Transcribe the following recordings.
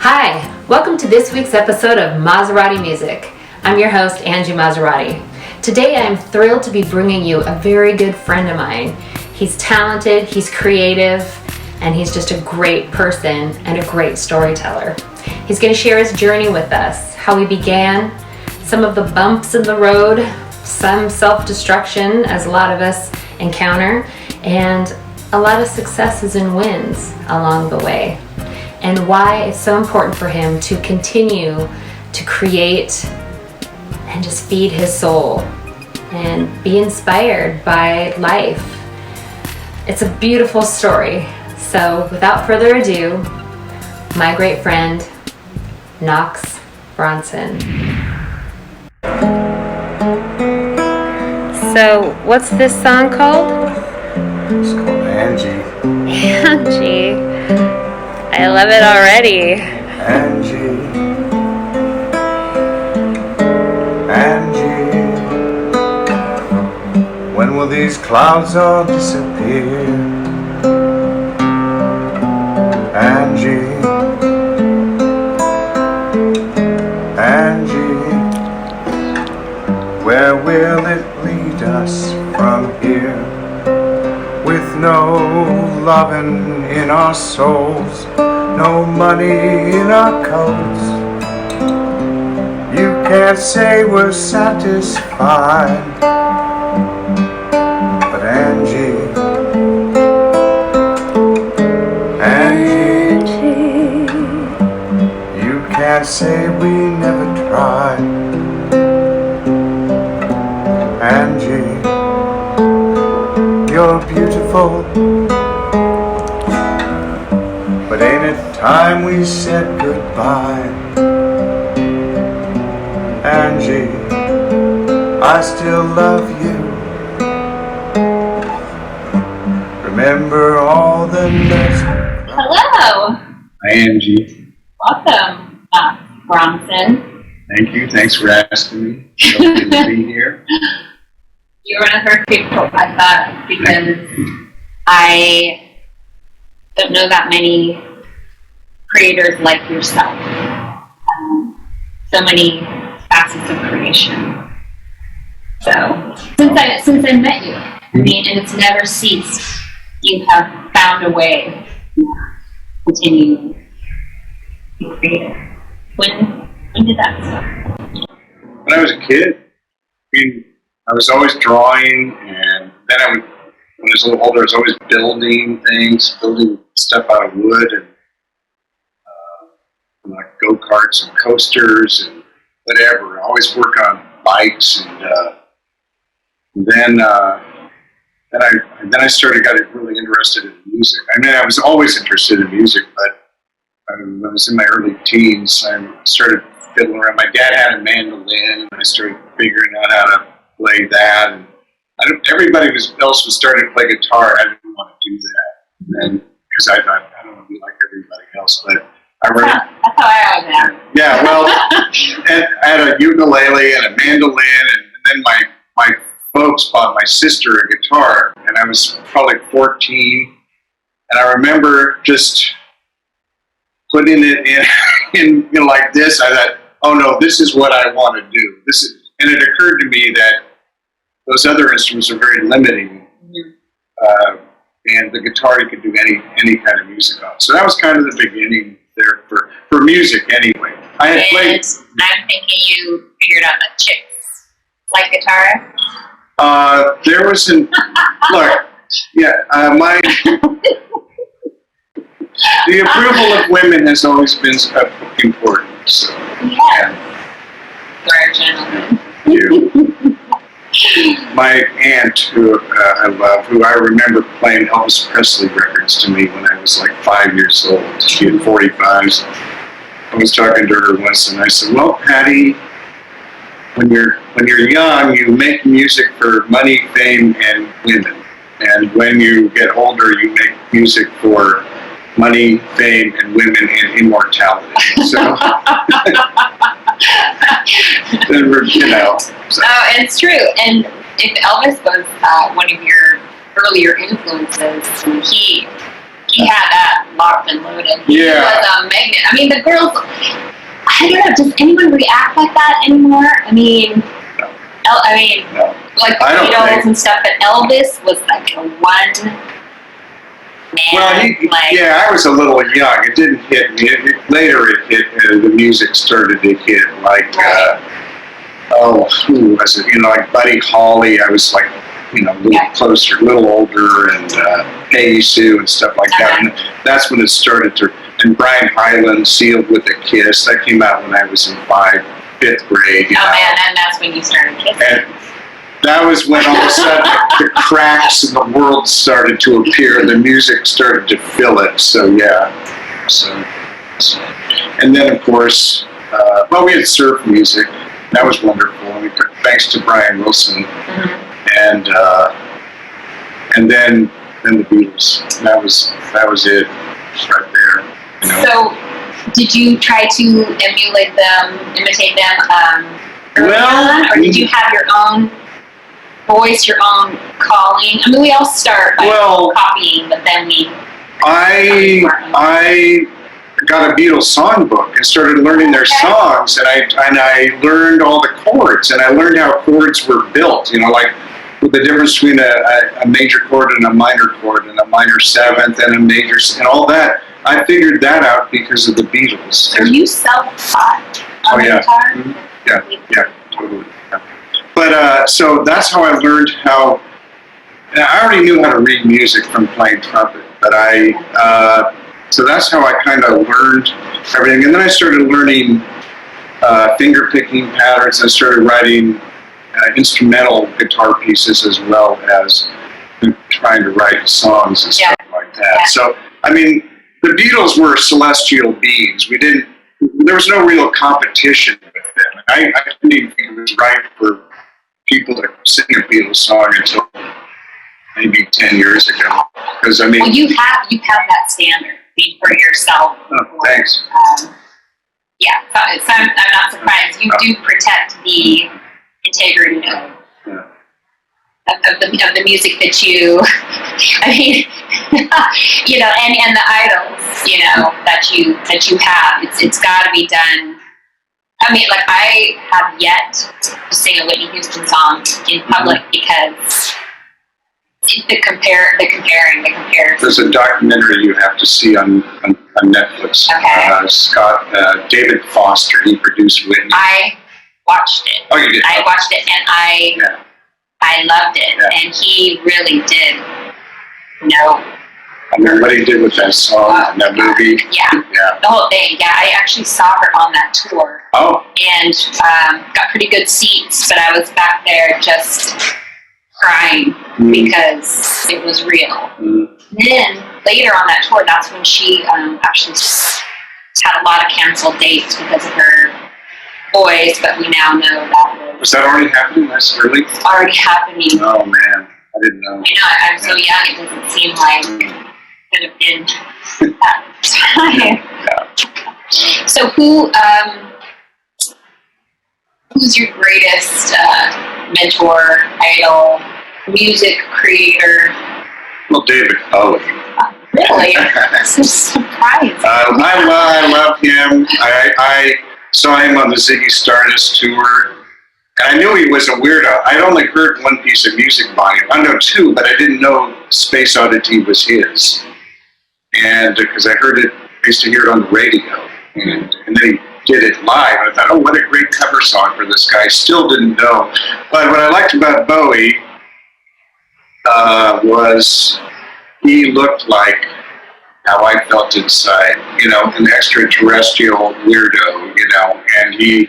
Hi, welcome to this week's episode of Maserati Music. I'm your host, Angie Maserati. Today I'm thrilled to be bringing you a very good friend of mine. He's talented, he's creative, and he's just a great person and a great storyteller. He's going to share his journey with us, how he began, some of the bumps in the road, some self-destruction as a lot of us encounter, and a lot of successes and wins along the way. And why it's so important for him to continue to create and just feed his soul and be inspired by life. It's a beautiful story. So without further ado, my great friend, Knox Bronson. So what's this song called? It's called Angie. Angie. I love it already. Angie. Angie. When will these clouds all disappear? Angie. Angie. Where will it lead us from here? With no loving in our souls, no money in our coats, you can't say we're satisfied. But Angie, Angie, you can't say we never tried. Angie, you're beautiful, but ain't it time we said goodbye? Angie, I still love you. Remember all the nights. Hello. Hi, Angie. Welcome, Bronson. Thank you. Thanks for asking me. So good to be here. You're one of her people, I thought, because I don't know that many creators like yourself. So many facets of creation. So since I met you, I mean, and it's never ceased. You have found a way to continue to be creative. When did that start? When I was a kid, I was always drawing, and then when I was a little older, I was always building things, building stuff out of wood, and like go-karts and coasters and whatever. I always work on bikes, and then I got really interested in music. I mean, I was always interested in music, but when I was in my early teens, I started fiddling around. My dad had a mandolin, and I started figuring out how to play that. And everybody else was starting to play guitar. I didn't want to do that, and because I thought I don't want to be like everybody else. But That's how I always am. Yeah, well, and I had a ukulele and a mandolin, and then my folks bought my sister a guitar, and I was probably 14, and I remember just putting it in like this. I thought, oh no, this is what I want to do. And it occurred to me that those other instruments are very limiting, and the guitar you could do any kind of music on. So that was kind of the beginning there for music anyway. I had played. I'm thinking you figured out that chicks like guitar. There was look, yeah, the approval of women has always been important. So, Yeah. We're a gentleman. You. My aunt, who I love, who I remember playing Elvis Presley records to me when I was like 5 years old. She had 45s. I was talking to her once, and I said, "Well, Patty, when you're young, you make music for money, fame, and women, and when you get older, you make music for money, fame, and women, and immortality." So, So. Oh, it's true. And if Elvis was one of your earlier influences, he had that locked and loaded. He was a mega loving it. I mean, the girls, I don't know, does anyone react like that anymore? I mean, No. like the I don't Beatles think- and stuff, but Elvis was like a one man. Well, I was a little young. It didn't hit me. Later it hit, the music started to hit, like, who was it? Like Buddy Holly. I was like, a little closer, a little older, and Peggy Sue and stuff like that. And that's when it started to, and Brian Hyland, Sealed with a Kiss, that came out when I was in fifth grade. Man, and that's when you started kissing. And that was when all of a sudden the cracks in the world started to appear, and the music started to fill it. So and then of course, we had surf music. That was wonderful. Thanks to Brian Wilson, and then the Beatles. That was it right there. So, did you try to imitate them early on, or did you have your own voice, your own calling? I mean, we all start by copying, but then I got a Beatles songbook and started learning their songs, and I learned all the chords, and I learned how chords were built. Like with the difference between a major chord and a minor chord, and a minor seventh and a major, and all that. I figured that out because of the Beatles. Are you self-taught on the guitar? Yeah, totally. Yeah. But so that's how I learned how. I already knew how to read music from playing trumpet, but so that's how I kind of learned everything. And then I started learning finger picking patterns. I started writing instrumental guitar pieces as well as trying to write songs and stuff like that. Yeah. So, I mean, the Beatles were celestial beings. There was no real competition with them. I didn't even think it was right for people to sing a Beatles song until maybe 10 years ago. Because I mean, well, you have that standard for yourself. Oh, thanks. So I'm not surprised. You do protect the integrity of the music that you, I mean, and the idols, that you have. It's got to be done. I mean, like, I have yet to sing a Whitney Houston song in public because the comparison. There's a documentary you have to see on Netflix. Okay. David Foster, he produced Whitney. I watched it. Oh, you did? I watched it, and I loved it, and he really did know. I mean, what he did with that song and that movie. Yeah, the whole thing. Yeah, I actually saw her on that tour. Oh. And got pretty good seats, but I was back there just crying because it was real. Then later on that tour, that's when she actually had a lot of canceled dates because of her boys, but we now know that was that already happening this early? Already happening. Oh man, I didn't know. I know, I'm so young, it doesn't seem like it could have been that time. Yeah. So who's your greatest mentor, idol, music creator? Well, David Bowie. Really? This is surprising. I love him. I saw him on the Ziggy Stardust tour, and I knew he was a weirdo. I'd only heard one piece of music by him. I know two, but I didn't know Space Oddity was his. And because I heard it, I used to hear it on the radio, and then he did it live. I thought, oh, what a great cover song for this guy. Still didn't know. But what I liked about Bowie was he looked like how I felt inside, an extraterrestrial weirdo, and he,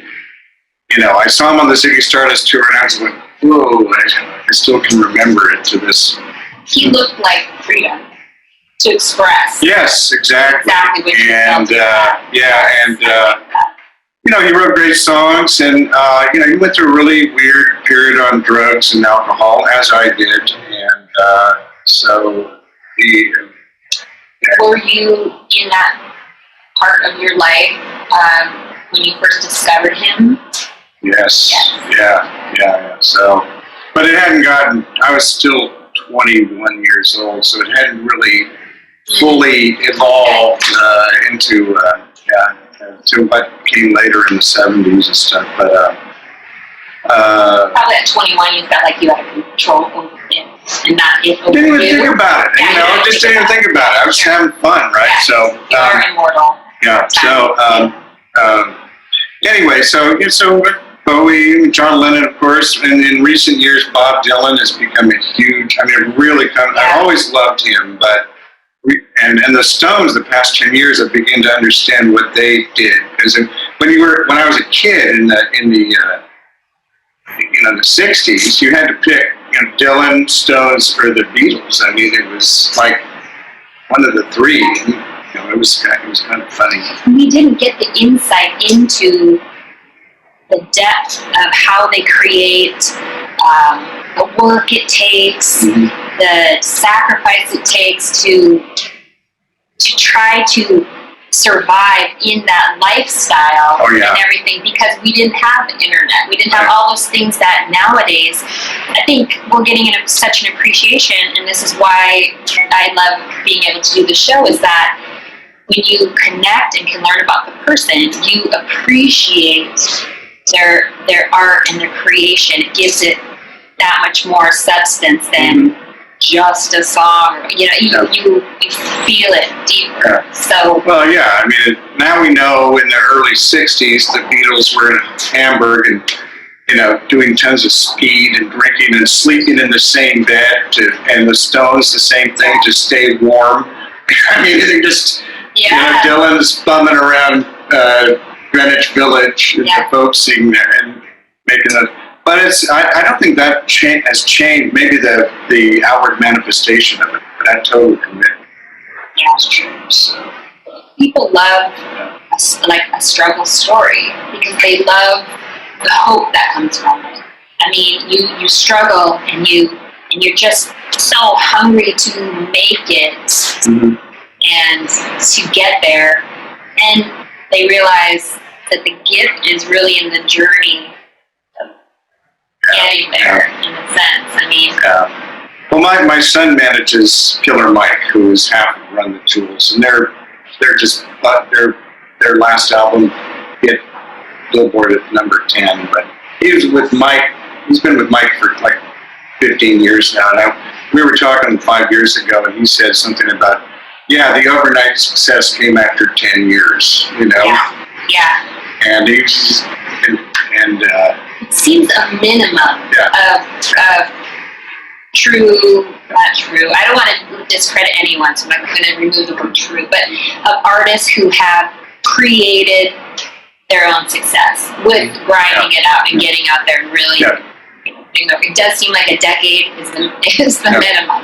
I saw him on the Ziggy Stardust tour, and I was like, whoa, I still can remember it to this. He looked like freedom to express. Yes, exactly. Exactly what you and, felt. He wrote great songs, and, he went through a really weird period on drugs and alcohol, as I did, and so he... Were you in that part of your life when you first discovered him? Yes. Yeah. So, but it hadn't I was still 21 years old, so it hadn't really fully evolved into, to what came later in the 70s and stuff. But probably at 21, you felt like you had control over it and not it over didn't even you. think about it. Yeah, You know, just didn't even think about it. I was having fun, right? Yeah, So you are immortal. yeah. So anyway, so Bowie, John Lennon, of course, and in recent years, Bob Dylan has become a huge. I mean, really, I've always loved him, but and the Stones, the past 10 years, I've begun to understand what they did. Because when I was a kid in the 60s, you had to pick Dylan, Stones, or the Beatles. I mean, it was like one of the three. And, it was kind of funny. We didn't get the insight into the depth of how they create, the work it takes, the sacrifice it takes to try to survive in that lifestyle and everything, because we didn't have the internet. We didn't have all those things that nowadays, I think we're getting such an appreciation, and this is why I love being able to do the show, is that when you connect and can learn about the person, you appreciate their art and their creation. It gives it that much more substance than just a song. You feel it deeper. So well, yeah. I mean, now we know in the early '60s the Beatles were in Hamburg and doing tons of speed and drinking and sleeping in the same bed. And the Stones, the same thing, to stay warm. I mean, they just Dylan's bumming around Greenwich Village, the folks singing there and making a. But I don't think that has changed. Maybe the outward manifestation of it, but that totally commitment has changed. So. People love a struggle story because they love the hope that comes from it. I mean, you struggle and you're just so hungry to make it and to get there, and they realize that the gift is really in the journey of getting there, in a sense. I mean, well, my son manages Killer Mike, who is happy to run the tools, and they're just their last album hit Billboard at number 10. But he's with Mike. He's been with Mike for like 15 years now. And we were talking 5 years ago, and he said something about the overnight success came after 10 years. Yeah. And it seems a minimum of not true. I don't want to discredit anyone, so I'm not going to remove the word true, but of artists who have created their own success with grinding it out and getting out there and really, it does seem like a decade is the minimum.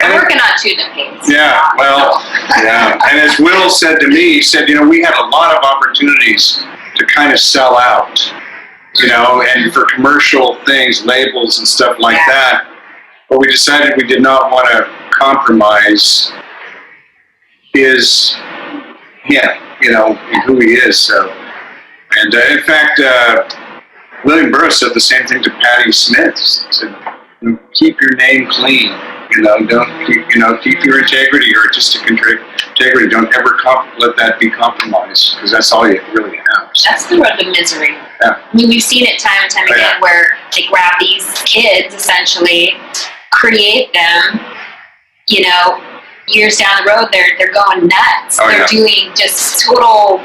I'm working on 2 decades. Yeah, well, And as Will said to me, he said, we had a lot of opportunities to kind of sell out, and for commercial things, labels and stuff like that. But we decided we did not want to compromise him, and who he is. So, and in fact, William Burroughs said the same thing to Patti Smith. He said, keep your name clean. Don't keep your integrity, or artistic integrity. Don't ever let that be compromised, because that's all you really have. That's the road to misery. Yeah. I mean, we've seen it time and time again where they grab these kids, essentially, create them, years down the road, they're going nuts. They're doing just total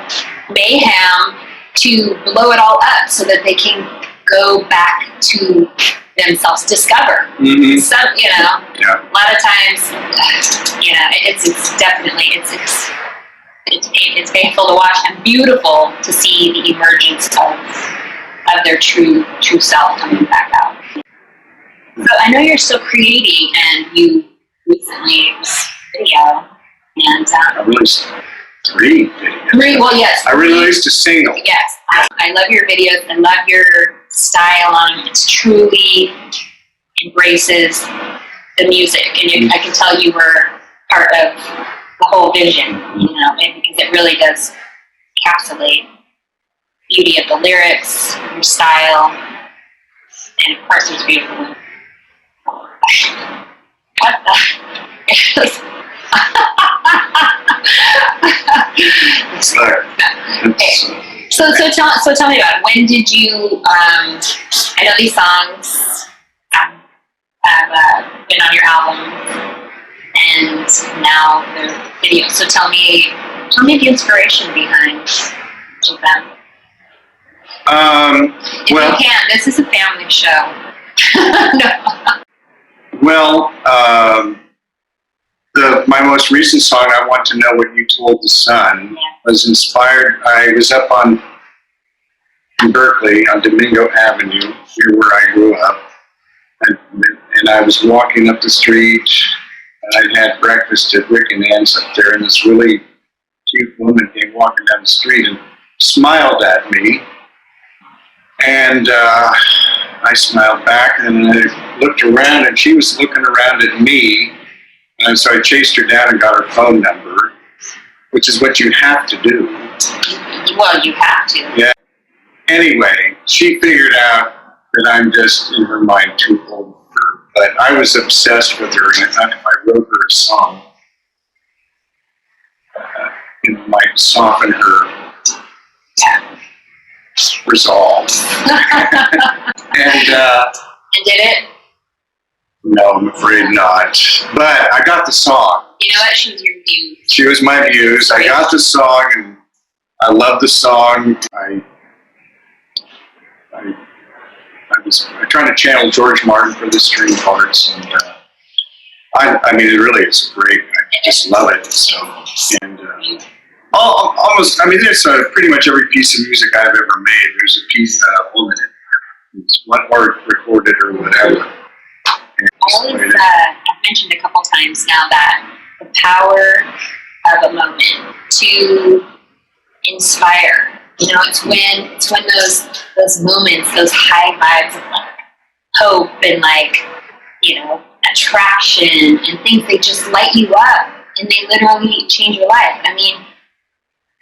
mayhem to blow it all up so that they can go back to themselves, discover. So, a lot of times, it's definitely, it's painful to watch and beautiful to see the emergence of their true self coming back out. So I know you're still creating, and you recently video, and I released 3 videos. 3, well, yes. I released a single. Yes, I love your videos. I love your style on it. It truly embraces the music, and I can tell you were part of the whole vision, because it really does encapsulate the beauty of the lyrics, your style, and of course, it's beautiful. What the? Okay. So tell me about it. When did you? I know these songs have been on your album, and now they're videos. So tell me the inspiration behind them. If you can, this is a family show. No. Well, my most recent song, I Want to Know What You Told the Sun, was inspired. I was up in Berkeley on Domingo Avenue, near where I grew up, and I was walking up the street, and I'd had breakfast at Rick and Ann's up there, and this really cute woman came walking down the street and smiled at me, and I smiled back, and I looked around, and she was looking around at me, and so I chased her down and got her phone number, which is what you have to do. Well, you have to. Yeah. Anyway, she figured out that I'm just, in her mind, too old for her, but I was obsessed with her, and I thought if I wrote her a song, it might soften her resolve. And did it? No, I'm afraid not. But I got the song. You know what? She was your muse. She was my muse. I got the song, and I love the song. I was trying to channel George Martin for the string parts, and I mean, it really is great. I just love it. So, and almost, I mean, there's pretty much every piece of music I've ever made. There's a piece woman in it. It's one word recorded or whatever. I've mentioned a couple times now that the power of a moment to inspire. You know, it's when those moments, those high vibes of like hope and like, you know, attraction and things, they just light you up and they literally change your life. I mean,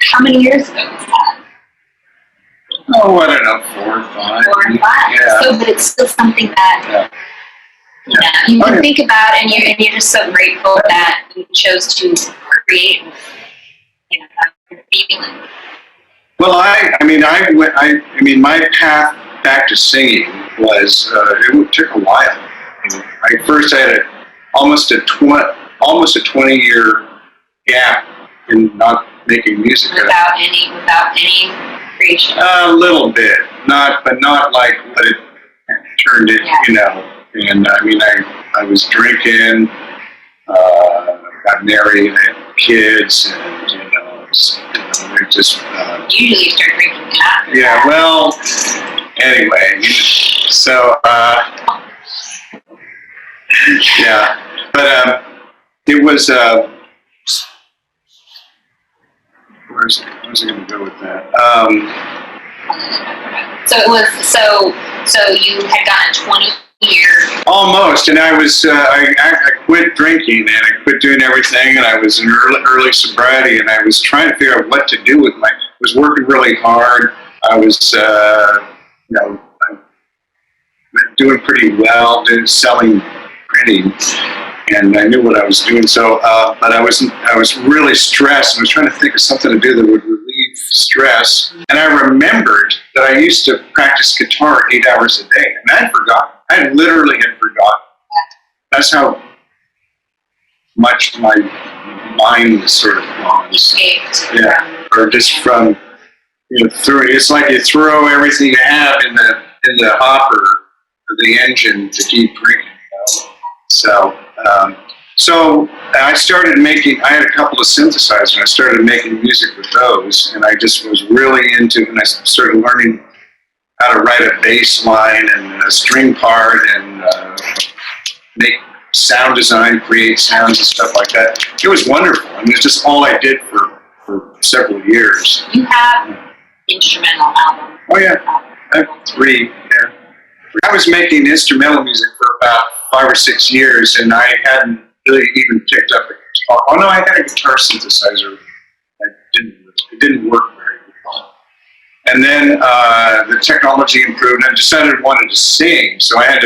how many years ago was that? Oh, I don't know, 4 or 5. 4 or 5. Yeah. So, but it's still something that you can think about, and you're just so grateful that you chose to create. You know, your feeling. Well, I mean, my path back to singing was it took a while. I first had almost a 20-year gap in not making music. Without any creation. A little bit, but not like what it turned into, you know. And I mean, I was drinking, got married, I had kids, and you know, it just. Usually, you start drinking after. Yeah. That. Well. Anyway, so yeah, but it was. Where's I going to go with that? So it was so you had gotten 20 years. Almost, and I was I quit drinking and I quit doing everything, and I was in early sobriety, and I was trying to figure out what to do with I was working really hard. I was you know, doing pretty well, selling printing, and I knew what I was doing. So, but I was really stressed, and I was trying to think of something to do that would relieve stress. And I remembered that I used to practice guitar 8 hours a day, and I had forgotten. I literally had forgotten. That's how much my mind was sort of gone. Yeah, or just from it's like you throw everything you have in the hopper or the engine to keep drinking. So I started making. I had a couple of synthesizers, and I started making music with those. And I just was really into. And I started learning how to write a bass line and a string part, and make sound design, create sounds and stuff like that. It was wonderful. I mean, it's just all I did for several years. You have instrumental albums. Oh yeah, I have 3. Yeah. I was making instrumental music for about 5 or 6 years, and I hadn't really even picked up a guitar. Oh no, I had a guitar synthesizer. It didn't work very well. And then the technology improved, and I decided I wanted to sing, so I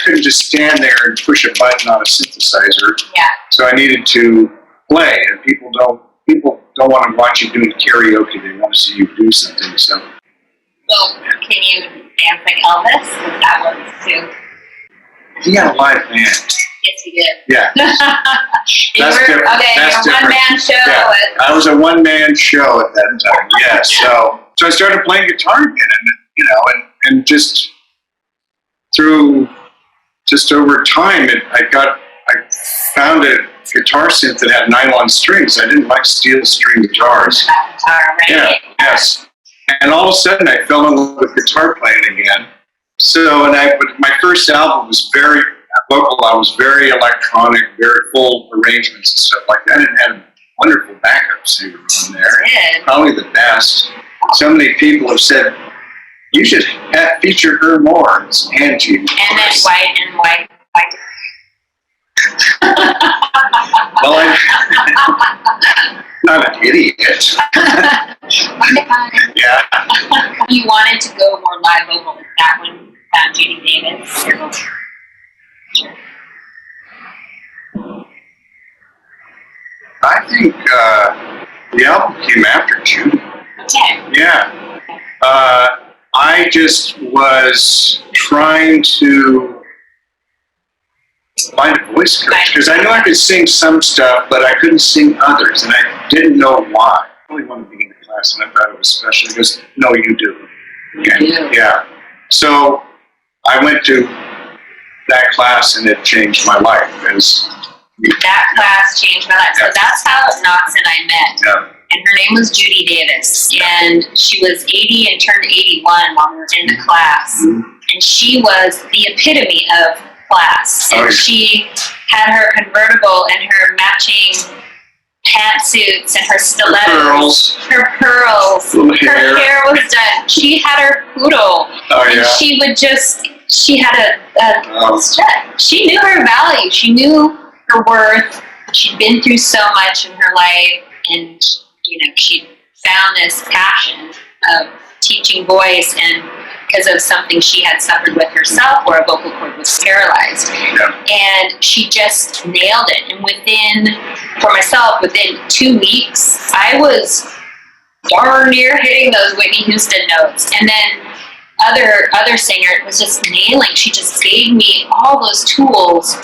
couldn't just stand there and push a button on a synthesizer. Yeah. So I needed to play, and people don't want to watch you doing karaoke. They want obviously you do something. So. Well, can you dance like Elvis? Because that works too. He had a live band. Yes, you did. Yeah. That's different. Okay, That's you're a one-man show. Yeah. I was a one-man show at that time. Yeah. So I started playing guitar again, and and just through over time, I found a guitar synth that had nylon strings. I didn't like steel string guitars. That guitar, right? Yeah. Yes. And all of a sudden, I fell in love with guitar playing again. So, my first album was very vocal. I was very electronic, very full arrangements and stuff like that, and had a wonderful backup singer on there. Good. Probably the best. So many people have said, you should feature her more. It's Angie. And then white. Well, I'm not an idiot. Yeah. You wanted to go more live vocal. Is that when found Judy Davis? Sure. I think the album came after Judy. Okay. Yeah. I just was trying to find a voice coach because I knew I could sing some stuff, but I couldn't sing others, and I didn't know why. I really wanted to be in the class, and I thought it was special. He goes, "No, you do." Okay. Yeah. So I went to that class, and it changed my life. That class changed my life. So that's how Knox and I met. Yeah. And her name was Judy Davis. And she was 80 and turned 81 while we were in the class. Mm-hmm. And she was the epitome of class. And Oh, yeah. She had her convertible and her matching pantsuits and her stilettos. Her pearls. Little Her hair. hair was done. She had her poodle. Oh, And yeah. she had she knew her value. She knew her worth. She'd been through so much in her life, and she found this passion of teaching voice, and because of something she had suffered with herself, where a vocal cord was paralyzed, and she just nailed it. And within 2 weeks, I was darn near hitting those Whitney Houston notes, and then other singer was just nailing. She just gave me all those tools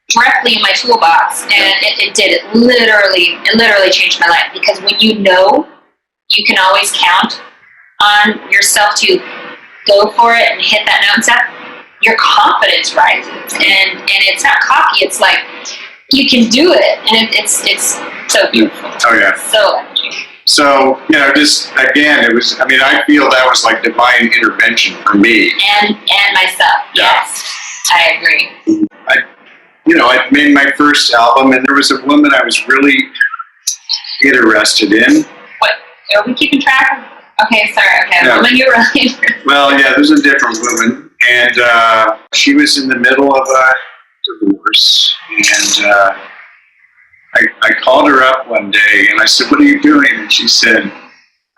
directly in my toolbox, and it did. It literally changed my life, because when you can always count on yourself to go for it and hit that note and stuff, your confidence rises, and it's not cocky. It's like you can do it, and it's so beautiful. Oh yeah. So energy. So, just again, it was, I feel that was like divine intervention for me. And myself, yes. I agree. I made my first album, and there was a woman I was really interested in. What, are we keeping track of? Okay, sorry, okay. Yeah. Woman you're really interested in. Well, yeah, there's a different woman, and she was in the middle of a divorce, and I called her up one day, and I said, "What are you doing?" And she said,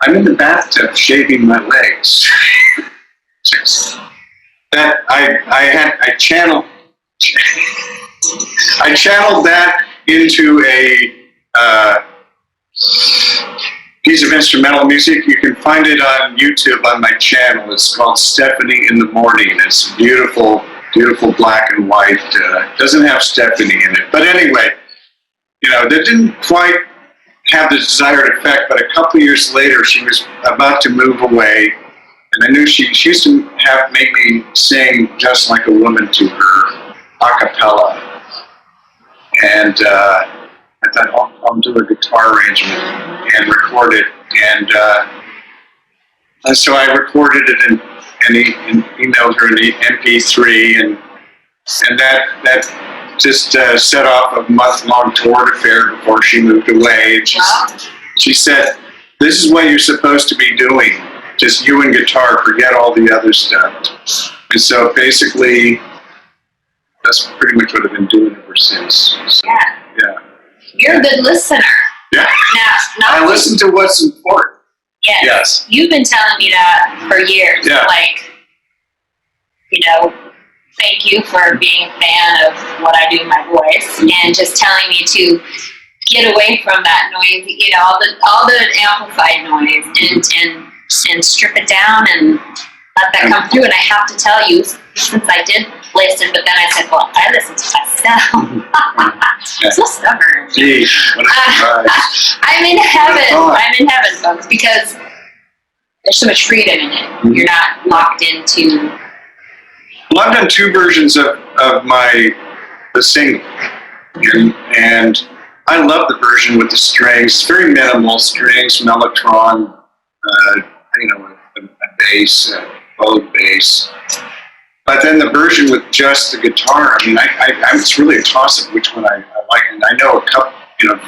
"I'm in the bathtub shaving my legs." That I channeled that into a piece of instrumental music. You can find it on YouTube on my channel. It's called Stephanie in the Morning. It's beautiful, beautiful black and white. Doesn't have Stephanie in it, but anyway. That didn't quite have the desired effect, but a couple years later, she was about to move away, and I knew she used to make me sing Just Like a Woman to her a cappella. And I thought, I'll do a guitar arrangement and record it. And so I recorded it and emailed her the MP3, and that just set off a month-long tour affair before she moved away. And she said, "This is what you're supposed to be doing. Just you and guitar. Forget all the other stuff." And so basically, that's pretty much what I've been doing ever since. So, yeah. You're a good listener. Yeah. Now, I listen to what's important. Yes. You've been telling me that for years. Yeah. Like, thank you for being a fan of what I do in my voice, and just telling me to get away from that noise, all the amplified noise, and strip it down and let that come through. And I have to tell you, since I did listen, but then I said, well, I listen to myself. So stubborn. Gee, what a surprise. I'm in heaven, folks, because there's so much freedom in it. You're not locked into. Well, I've done 2 versions of the single, and I love the version with the strings. It's very minimal strings, mellotron, a bass, a bowed bass. But then the version with just the guitar, I mean, it's really a toss-up which one I like. And I know a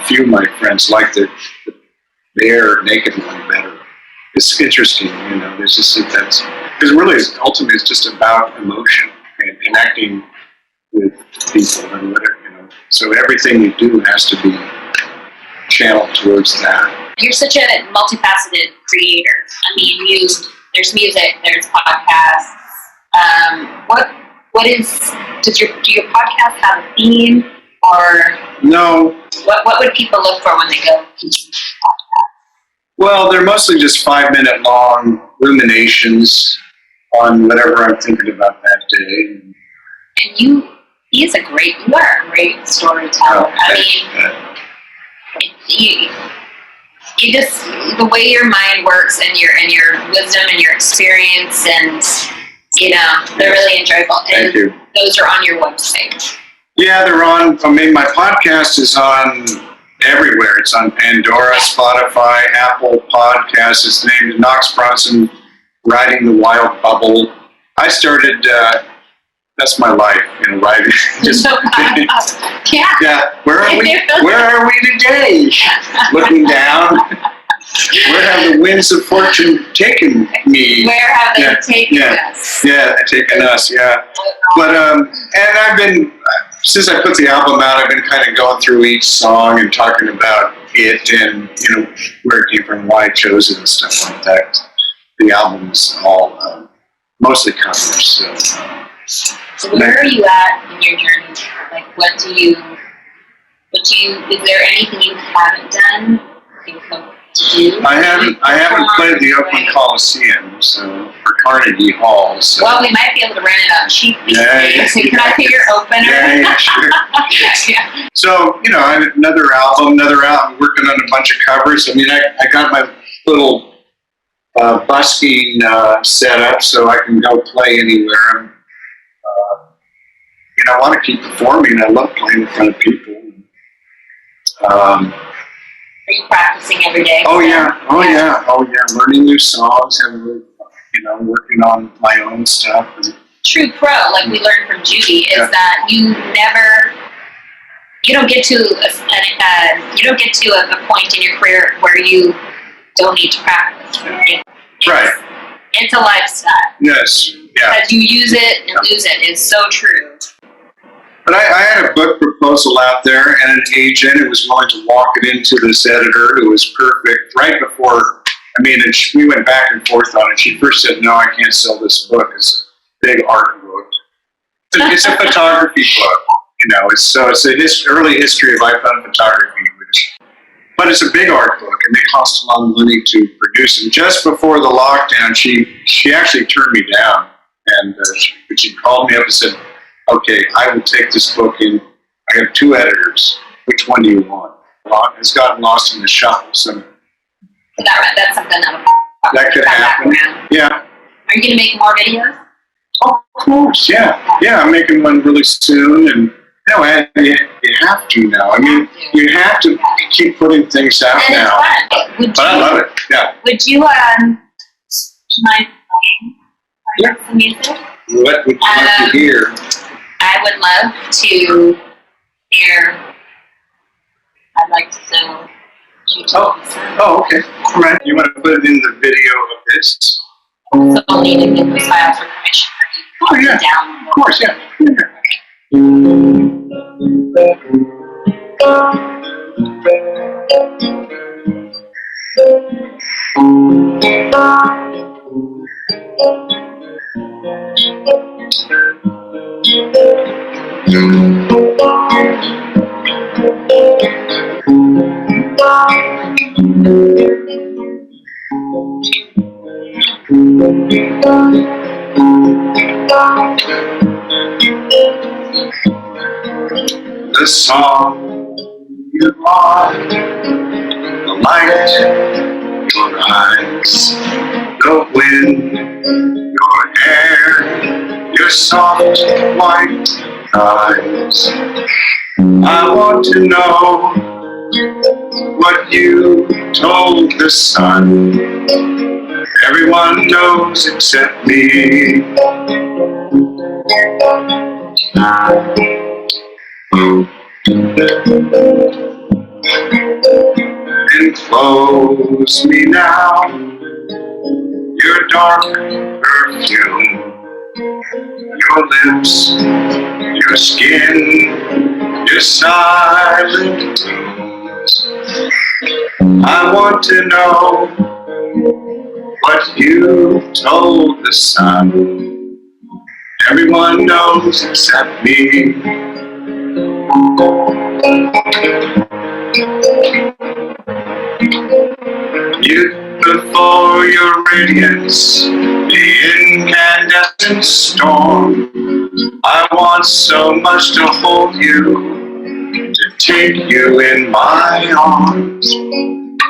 few of my friends like the bare naked one better. It's interesting, there's just because really, ultimately, it's just about emotion and connecting with people and whatever, So everything you do has to be channeled towards that. You're such a multifaceted creator. I mean, there's music, there's podcasts. Do your podcast have a theme, or no? What would people look for when they go to the podcast? Well, they're mostly just 5-minute long ruminations on whatever I'm thinking about that day. And you are a great storyteller. You just, the way your mind works and your wisdom and your experience, and they're really enjoyable. Thank you. Those are on your website. Yeah, they're on. I mean, my podcast is on everywhere. It's on Pandora, Spotify, Apple Podcasts. It's named Knox Bronson, Riding the Wild Bubble. I started. That's my life, writing. Yeah. Where are we today? Looking down. Where have the winds of fortune taken me? Where have they taken us? Yeah, taken us. Yeah. But and I've been since I put the album out, I've been kind of going through each song and talking about it and where it came from, why I chose it, and stuff like that. The album is all mostly covers. So where are you at in your journey? Like, is there anything you haven't done? I haven't played the Oakland Coliseum, or Carnegie Hall. So. Well, we might be able to rent it out cheap these days. So can I be your opener? Yeah, sure. Yeah. So, I have another album, working on a bunch of covers. I mean, I got my little busking set up so I can go play anywhere. I want to keep performing. I love playing in front of people. Are you practicing every day? Oh yeah. Learning new songs and working on my own stuff. True pro, like we learned from Judy, is that you don't get to a point in your career where you don't need to practice. Right. It's a lifestyle. Yes. Yeah. Because you use it and lose it is so true. But I had a book proposal out there and an agent who was willing to walk it into this editor who was perfect right before, and we went back and forth on it. She first said, no, I can't sell this book. It's a big art book. It's a photography book, it's a early history of iPhone photography, but it's a big art book and they cost a lot of money to produce. And just before the lockdown, she actually turned me down and she called me up and said, okay, I will take this book in. I have 2 editors. Which one do you want? It's gotten lost in the shuffle. So that's something that could happen. Yeah. Are you going to make more videos? Oh, of course, yeah. Yeah, I'm making one really soon. And you have to now. You have to keep putting things out and now. But I love it, yeah. Would you mind playing some music? What would you like to hear? I would love to hear. I'd like to know. Oh, okay. All right. You want to put it in the video of this? So I'll need to get this file for permission for you. Oh, yeah. Down. Of course, yeah. The song you are, the light, your eyes, the wind, your hair, your soft white eyes. I want to know what you told the sun. Everyone knows except me. Enclose me now, your dark perfume, your lips, your skin, your silent wounds. I want to know what you told the sun. Everyone knows except me. Beautiful your radiance, the incandescent storm. I want so much to hold you, to take you in my arms.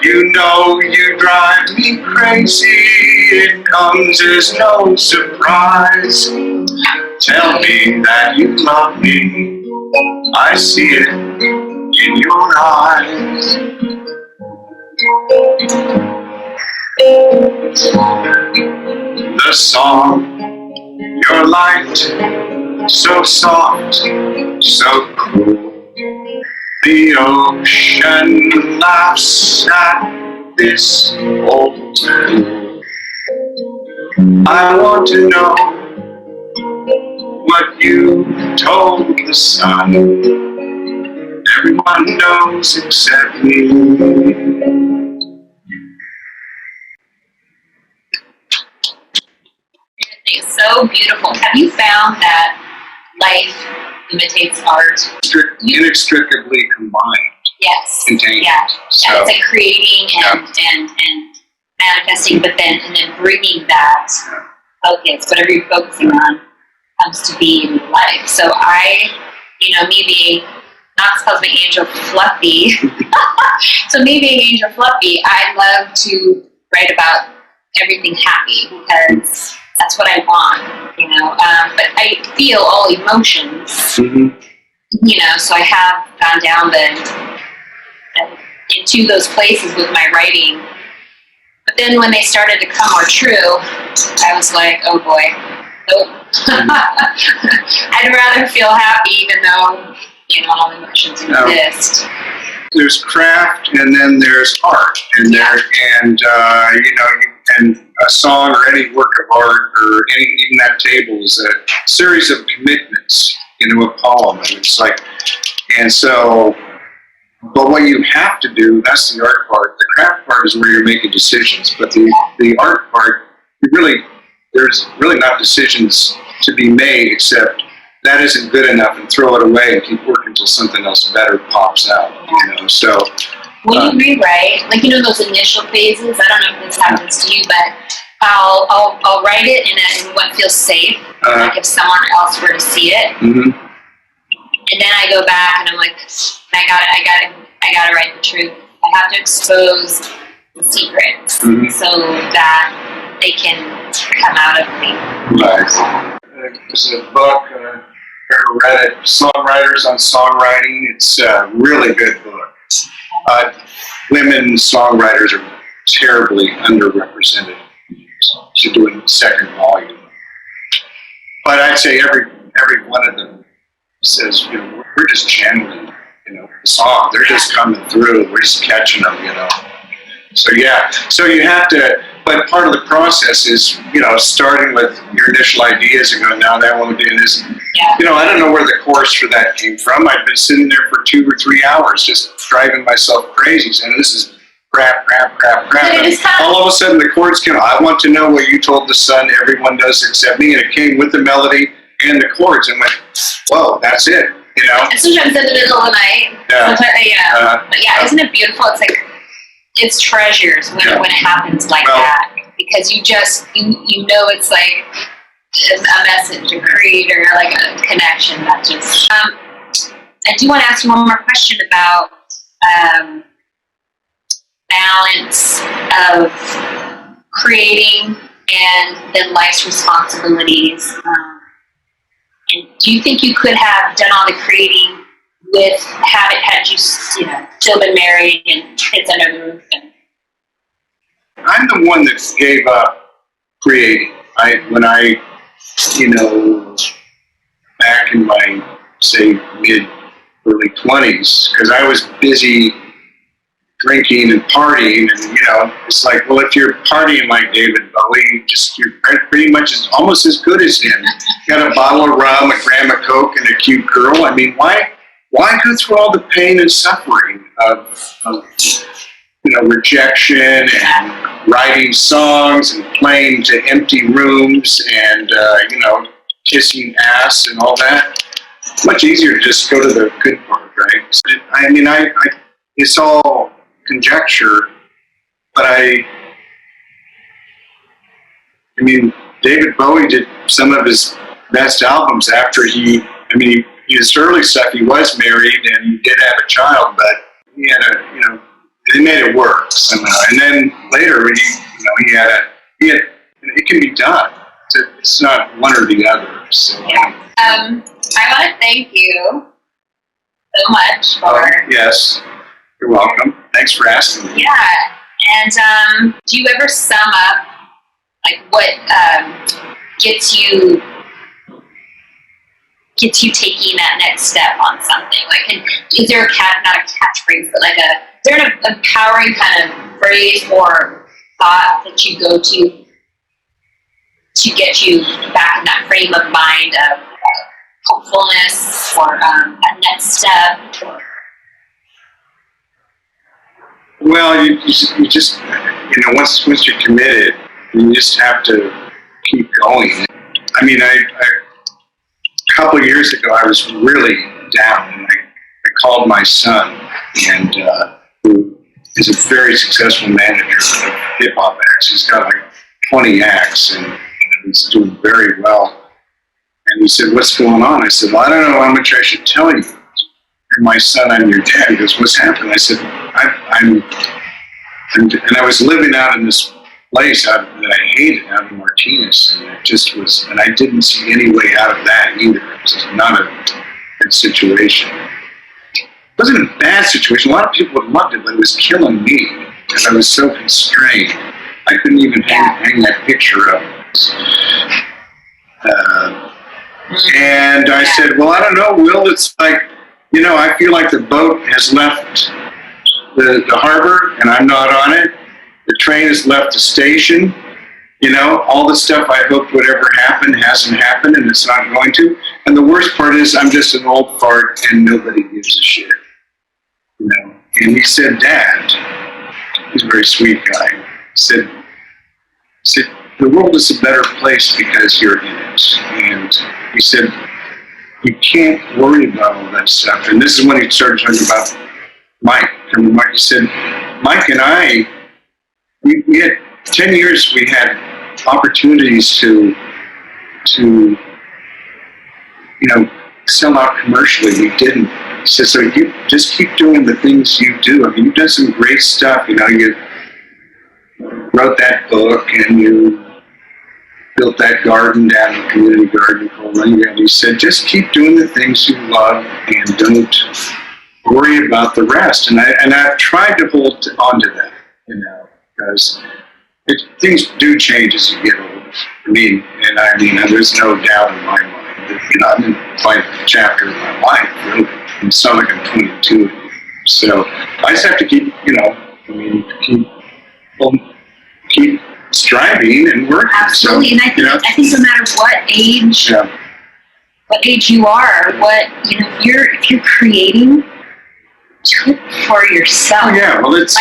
You know you drive me crazy, it comes as no surprise. Tell me that you love me, I see it in your eyes. The song, your light, so soft, so cool. The ocean laughs at this old fool. I want to know what you told the sun. Everyone knows except me. It's so beautiful. Have you found that life imitates art? Inextricably combined. Yes. Contained. Yeah. So, and it's like creating and manifesting, but then bringing that focus, whatever you're focusing on, comes to be in your life. So me being Knox calls me Angel Fluffy. So me being Angel Fluffy, I love to write about everything happy because that's what I want, but I feel all emotions, so I have gone down into those places with my writing. But then when they started to come more true, I was like, oh boy, nope. I'd rather feel happy even though, all the emotions exist. There's craft and then there's art and and a song or any work of art or even that table is a series of commitments into a poem. And it's like, and so, but what you have to do, that's the art part. The craft part is where you're making decisions, but the art part, there's really not decisions to be made except that isn't good enough and throw it away and keep working until something else better pops out, so. When you rewrite, those initial phases, I don't know if this happens to you, but I'll write it in what feels safe, like if someone else were to see it. Mm-hmm. And then I go back and I'm like, I gotta write the truth. I have to expose the secrets so that they can come out of me. Right. There's a book, I read it, Songwriters on Songwriting. It's a really good book. Women songwriters are terribly underrepresented. Should do a second volume. But I'd say every one of them says, we're just channeling, the song. They're just coming through. We're just catching them, So yeah, so you have to, but part of the process is, starting with your initial ideas and going, now that one we're doing this. Yeah. I don't know where the chorus for that came from. I've been sitting there for 2 or 3 hours just driving myself crazy, saying this is crap. All of a sudden the chords came. I want to know what you told the sun. Everyone does except me, and it came with the melody and the chords, and went, whoa, that's it. And sometimes in the middle of the night. Yeah. But isn't it beautiful? It's like it's treasures when it happens like that, because you know it's like a message, a creator, like a connection that just. I do want to ask you one more question about balance of creating and then life's responsibilities. And do you think you could have done all the creating had you still been married and kids under the roof? I'm the one that gave up creating. When I, back in my, say, early 20s, because I was busy drinking and partying, and it's like, well, if you're partying like David Bowie, you're pretty much almost as good as him. You got a bottle of rum, a gram of Coke, and a cute girl. I mean, why go through all the pain and suffering of rejection and writing songs and playing to empty rooms and kissing ass and all that? Much easier to just go to the good part, right? So, it's all conjecture, but David Bowie did some of his best albums after his early stuff, he was married and he did have a child, but he had they made it work somehow. And then later, when it can be done. It's not one or the other. So, I want to thank you so much for. Yes, you're welcome. Thanks for asking me. Yeah, and do you ever sum up like what gets you taking that next step on something? Like, is there not a catchphrase, but like is there an empowering kind of phrase or thought that you go to get you back in that frame of mind of hopefulness or a next step? Well, you just once you're committed, you just have to keep going. A couple of years ago, I was really down, and I called my son, and who is a very successful manager of hip-hop acts. He's got like 20 acts, and he's doing very well. And he said, "What's going on?" I said, "Well, I don't know how much I should tell you. You're my son, I'm your dad." He goes, "What's happened?" I said, and I was living out in this place that I hated, out in Martinez, and it just was, and I didn't see any way out of that either. It was not a good situation. It wasn't a bad situation. A lot of people would have loved it, but it was killing me because I was so constrained. I couldn't even hang that picture up. And I said, "Well, I don't know, Will. It's like, I feel like the boat has left the harbor and I'm not on it. The train has left the station. All the stuff I hoped would ever happen hasn't happened, and it's not going to. And the worst part is I'm just an old fart and nobody gives a shit." And he said, "Dad," he's a very sweet guy, said, "The world is a better place because you're in it." And he said, "You can't worry about all that stuff." And this is when he started talking about Mike. And Mike said, "Mike and I, we had 10 years, we had opportunities to sell out commercially. We didn't." He said, "So you just keep doing the things you do. You've done some great stuff. You wrote that book and you built that garden down in the community garden called Running." And he said, "Just keep doing the things you love and don't worry about the rest." And I've tried to hold on to that, because things do change as you get older. There's no doubt in my mind that I'm in quite a chapter of my life, really. It's not like I'm 22. So I just have to keep, keep striving and working. Absolutely, and I think no matter what age you are, if you're creating, do it for yourself. Oh, yeah, well, it's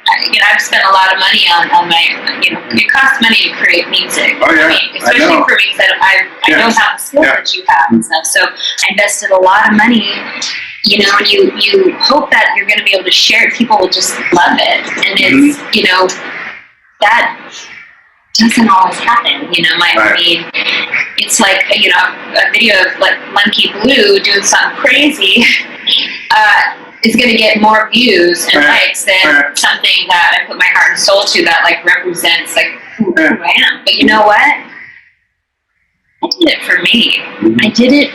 I've spent a lot of money on my, it costs money to create music. Oh, yeah. Especially for me, because I don't have the skills that you have and stuff. So I invested a lot of money, and you hope that you're going to be able to share it. People will just love it. And it's, that doesn't always happen, you know. I mean, it's like, you know, a video of like Monkey Blue doing something crazy is going to get more views and likes than something that I put my heart and soul to that like represents like who I am. But you know what? I did it for me. I did it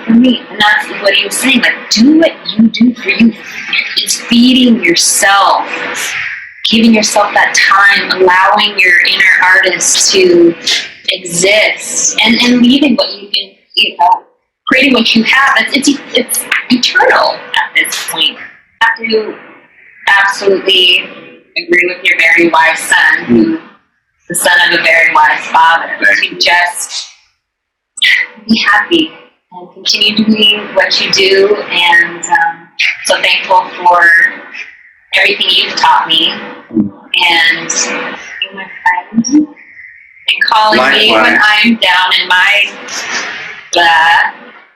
for me. And that's what he was saying. Like, do what you do for you. It's feeding yourself, giving yourself that time, allowing your inner artist to exist, and leaving what you can, you know, creating what you have. It's eternal at this point. You have to absolutely agree with your very wise son, who the son of a very wise father, to just be happy and continue doing what you do. And so thankful for everything you've taught me, and being my friend, and calling me when I'm down in my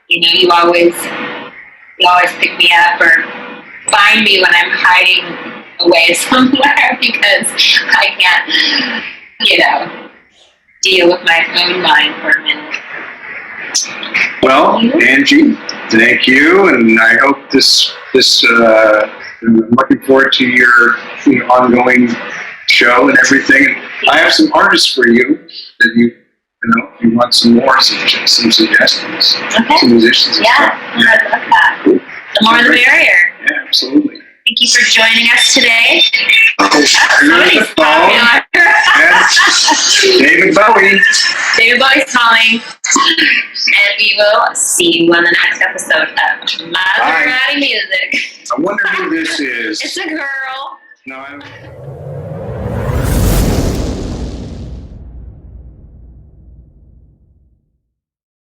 you know, you always pick me up or find me when I'm hiding away somewhere because I can't, you know, deal with my own mind for a minute. Well, Angie, thank you, and I hope I'm looking forward to your ongoing show and everything. And I have some artists for you that you know, if you want some more, some suggestions, some musicians. Yeah, I love that. Cool. The more the merrier. Yeah, absolutely. Thank you for joining us today. Somebody's phone. David Bowie. David Bowie's calling. And we will see you on the next episode of Maserati Music. I wonder who this is. It's a girl. No,